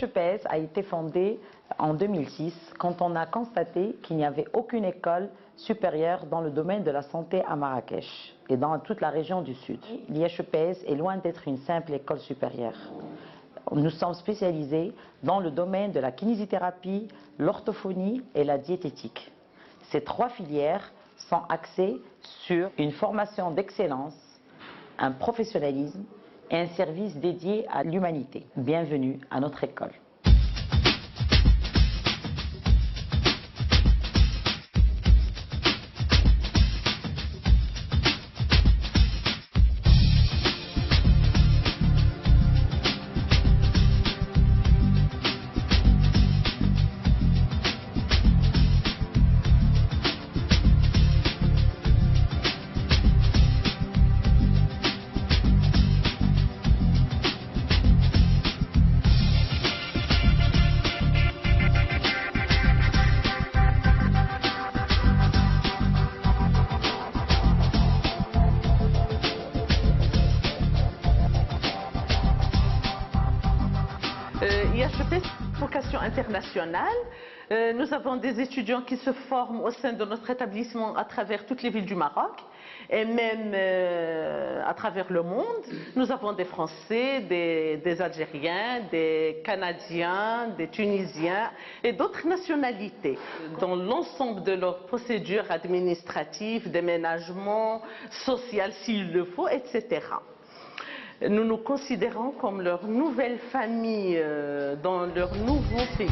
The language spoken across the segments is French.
L'IHEPS a été fondée en 2006 quand on a constaté qu'il n'y avait aucune école supérieure dans le domaine de la santé à Marrakech et dans toute la région du Sud. L'IHEPS est loin d'être une simple école supérieure. Nous sommes spécialisés dans le domaine de la kinésithérapie, l'orthophonie et la diététique. Ces trois filières sont axées sur une formation d'excellence, un professionnalisme et un service dédié à l'humanité. Bienvenue à notre école. IHEPS, vocation internationale. Nous avons des étudiants qui se forment au sein de notre établissement à travers toutes les villes du Maroc et même à travers le monde. Nous avons des Français, des Algériens, des Canadiens, des Tunisiens et d'autres nationalités. Dans l'ensemble de leurs procédures administratives, d'aménagement, social s'il le faut, etc. Nous nous considérons comme leur nouvelle famille dans leur nouveau pays.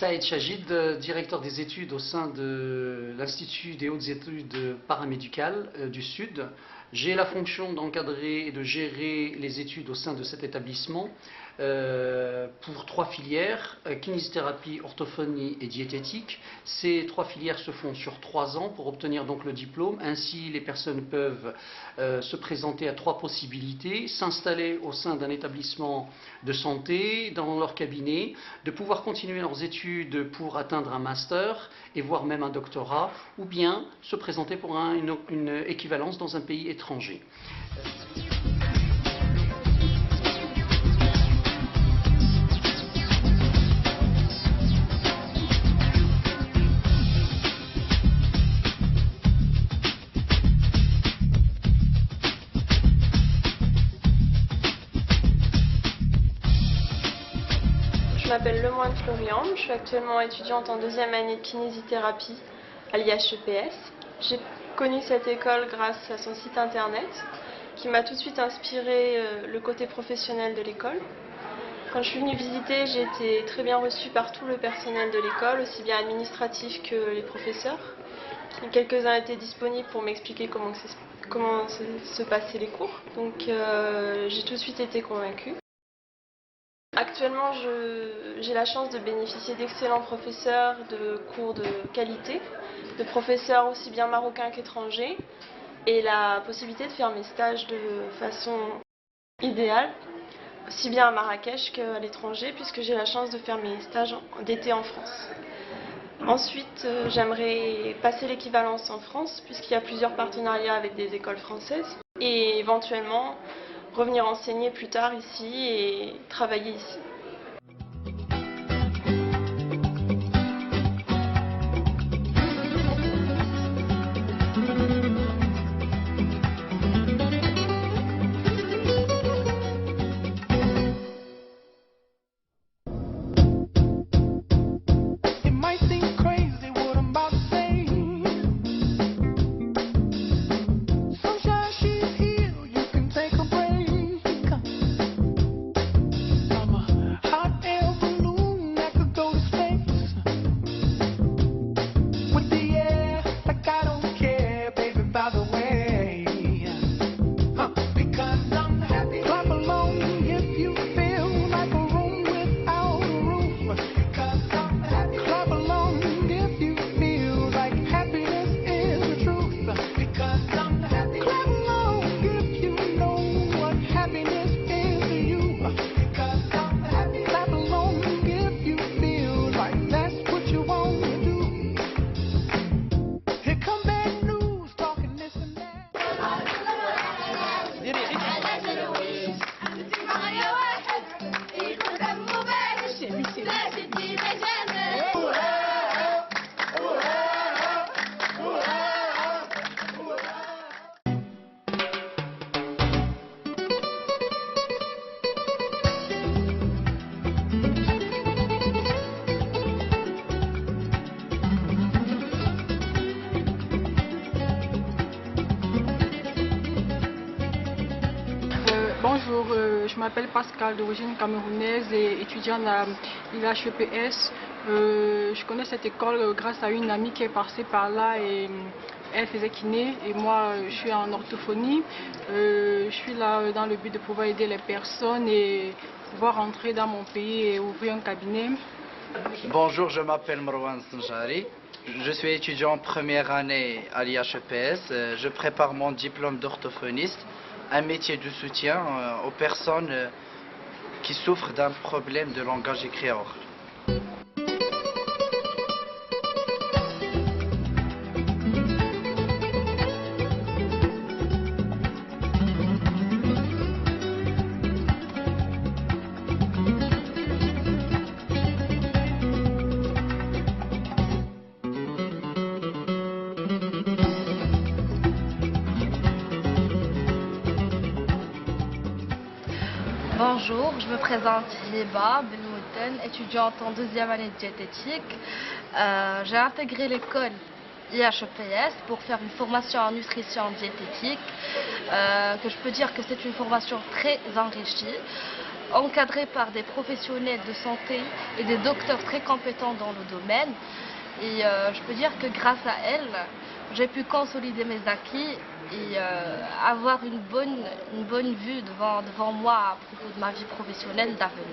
Saïd Chagid, directeur des études au sein de l'Institut des hautes études paramédicales du Sud. J'ai la fonction d'encadrer et de gérer les études au sein de cet établissement pour trois filières, kinésithérapie, orthophonie et diététique. Ces trois filières se font sur 3 ans pour obtenir donc le diplôme. Ainsi, les personnes peuvent se présenter à 3 possibilités: s'installer au sein d'un établissement de santé, dans leur cabinet, de pouvoir continuer leurs études pour atteindre un master et voire même un doctorat, ou bien se présenter pour une équivalence dans un pays étranger. Je m'appelle Lemoine Florian, je suis actuellement étudiante en 2e année de kinésithérapie à l'IHEPS. J'ai connu cette école grâce à son site internet qui m'a tout de suite inspiré le côté professionnel de l'école. Quand je suis venue visiter, j'ai été très bien reçue par tout le personnel de l'école, aussi bien administratif que les professeurs. Quelques-uns étaient disponibles pour m'expliquer comment se passaient les cours, donc j'ai tout de suite été convaincue. Actuellement, j'ai la chance de bénéficier d'excellents professeurs, de cours de qualité, de professeurs aussi bien marocains qu'étrangers, et la possibilité de faire mes stages de façon idéale, aussi bien à Marrakech qu'à l'étranger, puisque j'ai la chance de faire mes stages d'été en France. Ensuite, j'aimerais passer l'équivalence en France, puisqu'il y a plusieurs partenariats avec des écoles françaises, et éventuellement revenir enseigner plus tard ici et travailler ici. Bonjour, je m'appelle Pascal, d'origine camerounaise et étudiante à l'IHEPS. Je connais cette école grâce à une amie qui est passée par là et elle faisait kiné et moi je suis en orthophonie. Je suis là dans le but de pouvoir aider les personnes et pouvoir rentrer dans mon pays et ouvrir un cabinet. Bonjour, je m'appelle Marwan Sanjari. Je suis étudiant en première année à l'IHEPS. Je prépare mon diplôme d'orthophoniste, un métier de soutien aux personnes qui souffrent d'un problème de langage écrit oral. Bonjour, je me présente Hiba Benmouten, étudiante en deuxième année de diététique. J'ai intégré l'école IHEPS pour faire une formation en nutrition diététique, que je peux dire que c'est une formation très enrichie, encadrée par des professionnels de santé et des docteurs très compétents dans le domaine. Et je peux dire que grâce à elle, j'ai pu consolider mes acquis et avoir une bonne vue devant moi à propos de ma vie professionnelle d'avenir.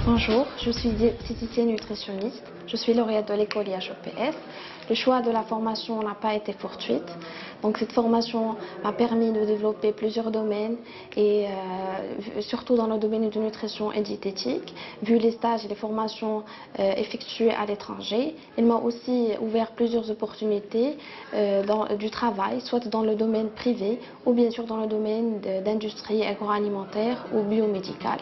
Bonjour, je suis diététicienne nutritionniste. Je suis lauréate de l'école IHEPS. Le choix de la formation n'a pas été fortuite. Donc cette formation m'a permis de développer plusieurs domaines et surtout dans le domaine de nutrition et diététique. Vu les stages et les formations effectuées à l'étranger, il m'a aussi ouvert plusieurs opportunités du travail, soit dans le domaine privé ou bien sûr dans le domaine d'industrie agroalimentaire ou biomédicale.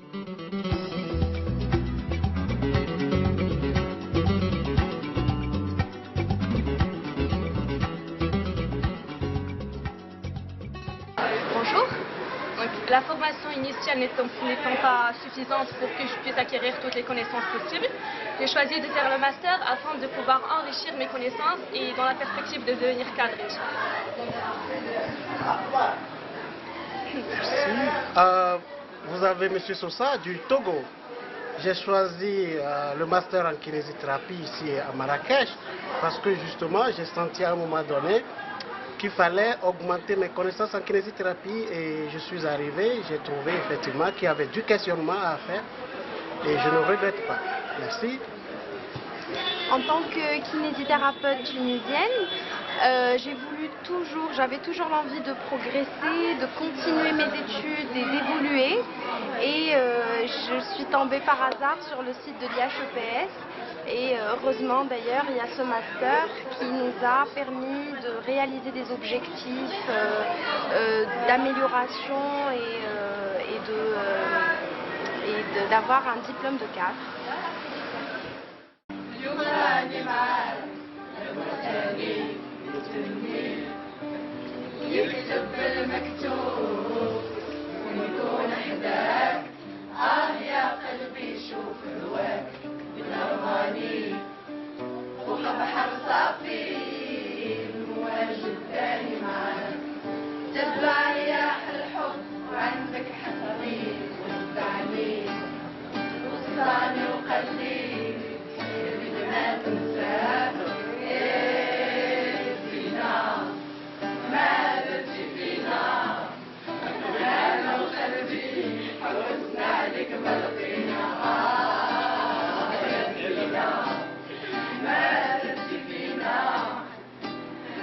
Bonjour. Donc, la formation initiale n'étant pas suffisante pour que je puisse acquérir toutes les connaissances possibles, j'ai choisi de faire le master afin de pouvoir enrichir mes connaissances et dans la perspective de devenir cadre. Vous avez M. Sosa du Togo. J'ai choisi le master en kinésithérapie ici à Marrakech parce que justement j'ai senti à un moment donné qu'il fallait augmenter mes connaissances en kinésithérapie et je suis arrivé, j'ai trouvé effectivement qu'il y avait du questionnement à faire et je ne regrette pas. Merci. En tant que kinésithérapeute tunisienne, j'avais toujours l'envie de progresser, de continuer mes études et d'évoluer. Et je suis tombée par hasard sur le site de l'IHEPS. Et heureusement d'ailleurs, il y a ce master qui nous a permis de réaliser des objectifs d'amélioration et d'avoir un diplôme de cadre. يكتب بالمكتوب ونكون حداك يا قلبي شوف هواك بالأماني فوق بحر صافي المواجب تاني معاك تبع رياح الحب وعندك حسابي وسعني وصاني وقلبي بدنا ما تنساك فينا ما بدي فينا انا وقلبي حوسنا عليك ما لقينا ما بدي فينا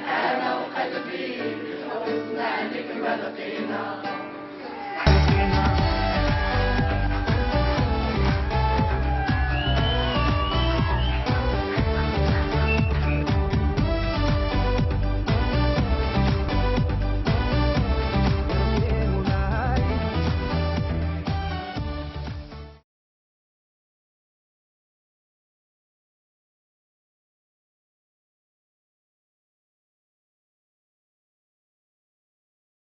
انا وقلبي حوسنا عليك ما لقينا